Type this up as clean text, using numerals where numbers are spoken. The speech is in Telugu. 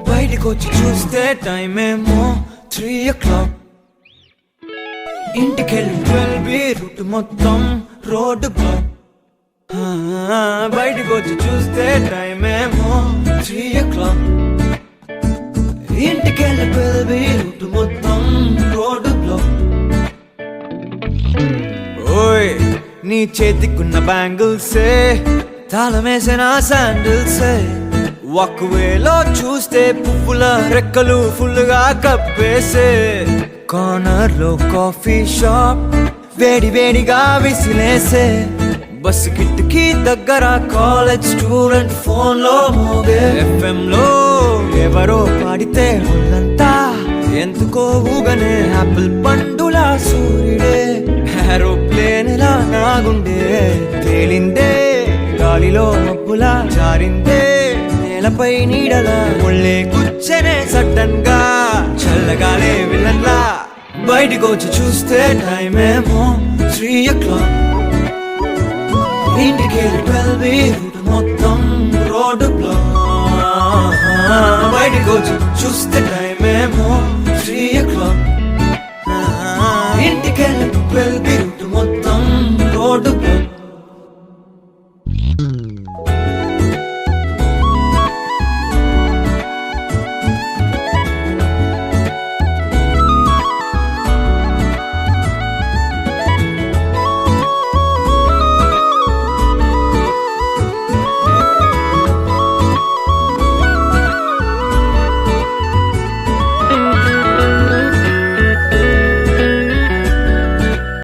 బయటికొచ్చి చూస్తే టైం ఏమో 3 o'clock. ఇంటికెళ్ళి 12 రూట్ మొత్తం రోడ్ బ్లాక్. బయటికొచ్చి చూస్తే టైం ఏమో 3 o'clock. ఇంటికెళ్ళి 12 రూట్ మొత్తం రోడ్ బ్లాక్. ఓయ్ నీ చేతికున్న బ్యాంగిల్సే తాళమేసిన శాండిల్సే వాక్వేలో చూస్తే పువ్వుల రెక్కలు ఫుల్గా కప్పేసే. కార్నర్ లో కాఫీ షాప్ వేడి వేడిగా విసిలేసే. బస్సు కిటికీ దగ్గర కాలేజ్ స్టూడెంట్ ఫోన్ లో మోగే. FM లో ఎవరో పాడితే ఒళ్ళంతా ఎందుకో ఊగనే. యాపిల్ పండులా సూర్యుడే ఏరోప్లేన్ లా నాగుండే. తేలిందే గాలిలో మబ్బులా జారిందే నేలపై నీడలా. ఒళ్ళే కూర్చనే సడన్ గా చల్లగాలే విలన్లా. బయటికొచ్చి చూస్తే టైం ఏమో 3 o'clock. ఇంటికెళ్ళి 12 రూట్ మొత్తం రోడ్ బ్లాక్. బయటికొచ్చి చూస్తే టైం ఏమో 3 o'clock.